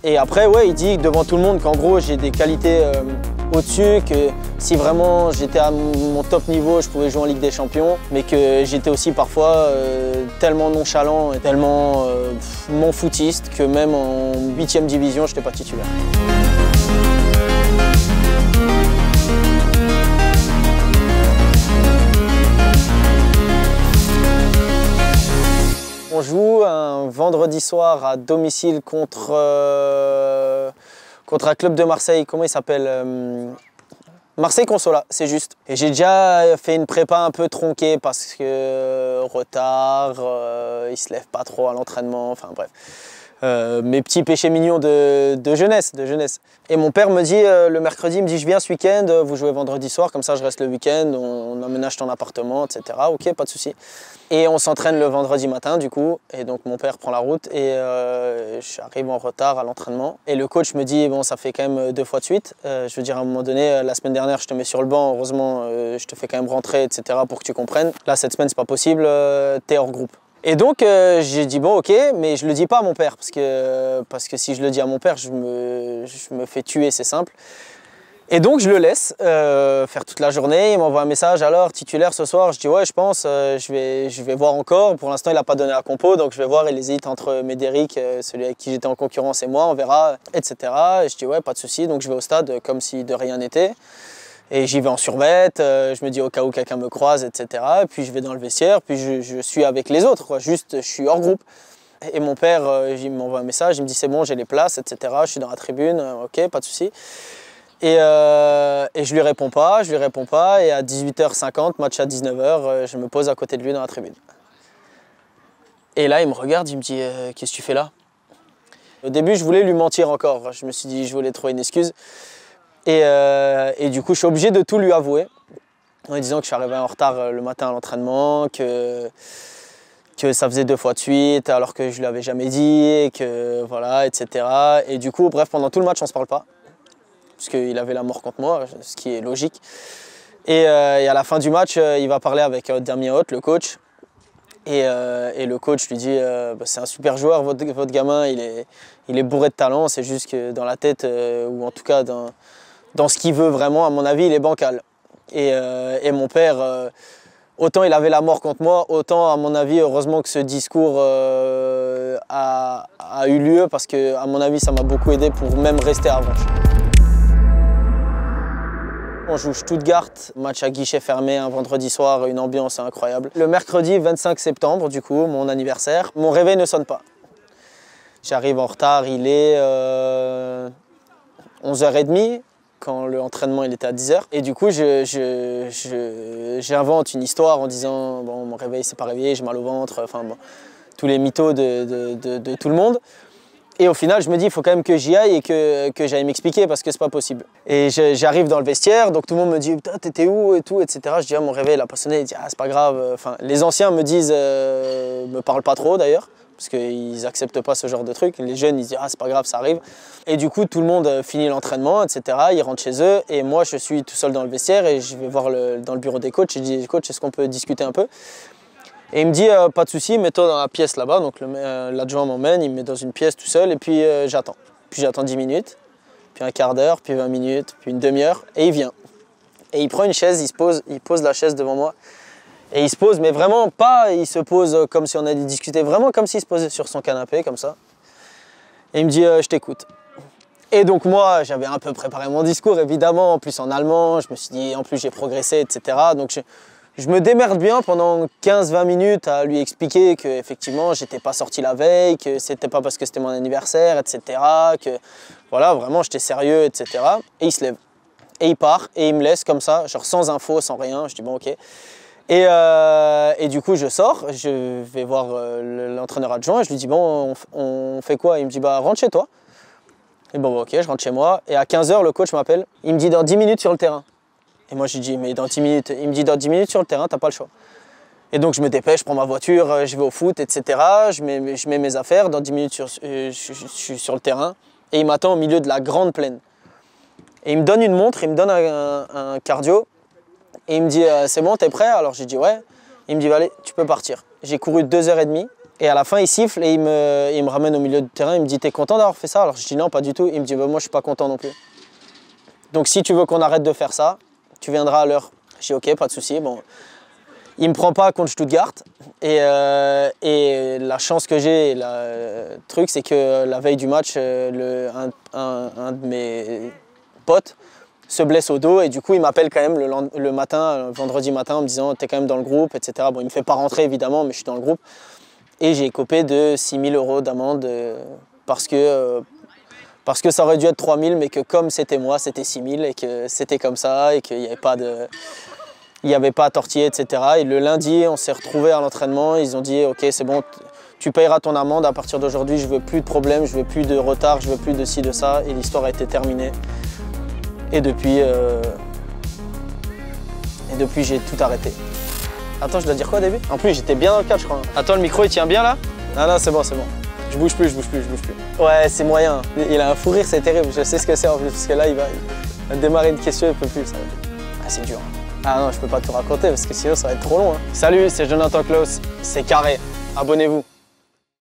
Et après, ouais, il dit devant tout le monde qu'en gros, j'ai des qualités au-dessus, que si vraiment j'étais à mon top niveau, je pouvais jouer en Ligue des Champions, mais que j'étais aussi parfois tellement nonchalant et tellement mon footiste que même en 8e division, je n'étais pas titulaire. On joue un vendredi soir à domicile contre un club de Marseille. Comment il s'appelle? Marseille Consola, c'est juste. Et j'ai déjà fait une prépa un peu tronquée parce que retard, il se lève pas trop à l'entraînement, enfin bref. Mes petits péchés mignons de jeunesse. Et mon père me dit le mercredi, il me dit je viens ce week-end, vous jouez vendredi soir, comme ça je reste le week-end, on aménage ton appartement, etc. Ok, pas de souci. Et on s'entraîne le vendredi matin du coup, et donc mon père prend la route et j'arrive en retard à l'entraînement. Et le coach me dit bon ça fait quand même 2 fois de suite, je veux dire à un moment donné, la semaine dernière je te mets sur le banc, heureusement je te fais quand même rentrer, etc. pour que tu comprennes. Là cette semaine c'est pas possible, t'es hors groupe. Et donc j'ai dit bon ok, mais je le dis pas à mon père parce que si je le dis à mon père, je me fais tuer, c'est simple. Et donc je le laisse faire toute la journée, il m'envoie un message, alors titulaire ce soir, je dis ouais je pense, je vais voir encore. Pour l'instant il n'a pas donné la compo, donc je vais voir, il hésite entre Médéric, celui avec qui j'étais en concurrence et moi, on verra, etc. Et je dis ouais pas de souci, donc je vais au stade comme si de rien n'était. Et j'y vais en survêt, je me dis au cas où quelqu'un me croise, etc. Et puis je vais dans le vestiaire, puis je suis avec les autres, quoi. Juste je suis hors groupe. Et mon père, il m'envoie un message, il me dit c'est bon, j'ai les places, etc. Je suis dans la tribune, ok, pas de souci. Et je lui réponds pas, et à 18h50, match à 19h, je me pose à côté de lui dans la tribune. Et là, il me regarde, il me dit qu'est-ce que tu fais là? Au début, je voulais lui mentir encore, je me suis dit je voulais trouver une excuse. Et du coup, je suis obligé de tout lui avouer, en disant que je suis arrivé en retard le matin à l'entraînement, que ça faisait 2 fois de suite, alors que je ne lui avais jamais dit, et que voilà, etc. Et du coup, bref, pendant tout le match, on ne se parle pas, parce qu'il avait la mort contre moi, ce qui est logique. Et à la fin du match, il va parler avec Damien Hoth, le coach. Et le coach lui dit bah, c'est un super joueur, votre gamin, il est bourré de talent, c'est juste que dans la tête, ou en tout cas dans ce qu'il veut vraiment, à mon avis, il est bancal. Et mon père, autant il avait la mort contre moi, autant à mon avis, heureusement que ce discours a eu lieu, parce que à mon avis, ça m'a beaucoup aidé pour même rester à Avranches. On joue Stuttgart, match à guichet fermé, un vendredi soir, une ambiance incroyable. Le mercredi 25 septembre, du coup, mon anniversaire, mon réveil ne sonne pas. J'arrive en retard, il est 11h30, quand l'entraînement était à 10h. Et du coup, j'invente une histoire en disant bon, mon réveil s'est pas réveillé, j'ai mal au ventre, enfin bon, tous les mythos de tout le monde. Et au final, je me dis, il faut quand même que j'y aille et que j'aille m'expliquer parce que c'est pas possible. Et j'arrive dans le vestiaire, donc tout le monde me dit, putain, t'étais où et tout, etc. Je dis, ah, mon réveil n'a pas sonné. Il dit, ah, c'est pas grave. Enfin, les anciens me disent, me parlent pas trop d'ailleurs, parce qu'ils acceptent pas ce genre de truc. Les jeunes, ils disent, ah, c'est pas grave, ça arrive. Et du coup, tout le monde finit l'entraînement, etc. Ils rentrent chez eux et moi, je suis tout seul dans le vestiaire et je vais voir dans le bureau des coachs. Je dis, coach, est-ce qu'on peut discuter un peu? Et il me dit pas de souci, mets-toi dans la pièce là-bas. Donc l'adjoint m'emmène, il me met dans une pièce tout seul et puis j'attends. Puis j'attends 10 minutes, puis un quart d'heure, puis 20 minutes, puis une demi-heure et il vient. Et il prend une chaise, il pose la chaise devant moi. Et il se pose, mais vraiment pas, il se pose comme si on allait discuter, vraiment comme s'il se posait sur son canapé, comme ça. Et il me dit je t'écoute. Et donc moi, j'avais un peu préparé mon discours, évidemment, en plus en allemand. Je me suis dit, en plus j'ai progressé, etc. Donc je me démerde bien pendant 15-20 minutes à lui expliquer qu'effectivement, j'étais pas sorti la veille, que c'était pas parce que c'était mon anniversaire, etc. Que voilà, vraiment, j'étais sérieux, etc. Et il se lève. Et il part, et il me laisse comme ça, genre sans info, sans rien. Je dis bon, ok. Et du coup, je sors, je vais voir l'entraîneur adjoint, je lui dis bon, on fait quoi? Il me dit bah rentre chez toi. Et bon, ok, je rentre chez moi. Et à 15h, le coach m'appelle. Il me dit dans 10 minutes sur le terrain. Et moi, je lui dis, mais dans 10 minutes, il me dit, dans 10 minutes sur le terrain, t'as pas le choix. Et donc, je me dépêche, je prends ma voiture, je vais au foot, etc. Je mets mes affaires, dans 10 minutes, je suis sur le terrain. Et il m'attend au milieu de la grande plaine. Et il me donne une montre, il me donne un cardio. Et il me dit, c'est bon, t'es prêt? Alors, j'ai dit, ouais. Il me dit, allez, tu peux partir. J'ai couru 2h30. Et à la fin, il siffle et il me ramène au milieu du terrain. Il me dit, t'es content d'avoir fait ça? Alors je dis non, pas du tout. Il me dit, bah, moi je suis pas content non plus. Donc si tu veux qu'on arrête de faire ça, tu viendras à l'heure. Je dis ok, pas de souci. Bon. Il me prend pas contre Stuttgart. Et la chance que j'ai, le truc, c'est que la veille du match, un de mes potes se blesse au dos et du coup il m'appelle quand même le matin, vendredi matin, en me disant t'es quand même dans le groupe, etc. Bon, il me fait pas rentrer évidemment, mais je suis dans le groupe. Et j'ai écopé de 6 000 € d'amende parce que ça aurait dû être 3 000, mais que comme c'était moi, c'était 6 000 et que c'était comme ça et qu'il n'y avait pas à tortiller, etc. Et le lundi, on s'est retrouvés à l'entraînement. Ils ont dit ok, c'est bon, tu payeras ton amende. À partir d'aujourd'hui, je veux plus de problèmes, je veux plus de retard, je veux plus de ci, de ça. Et l'histoire a été terminée. Et depuis j'ai tout arrêté. Attends, je dois dire quoi au début? En plus, j'étais bien dans le cadre, je crois. Attends, le micro, il tient bien là? Non, non, c'est bon, c'est bon. Je bouge plus. Ouais, c'est moyen. Il a un fou rire, c'est terrible. Je sais ce que c'est en plus, parce que là, il va démarrer une question, il peut plus. Ah, c'est dur. Ah non, je peux pas tout raconter, parce que sinon, ça va être trop long. Hein. Salut, c'est Jonathan Klaus. C'est carré. Abonnez-vous.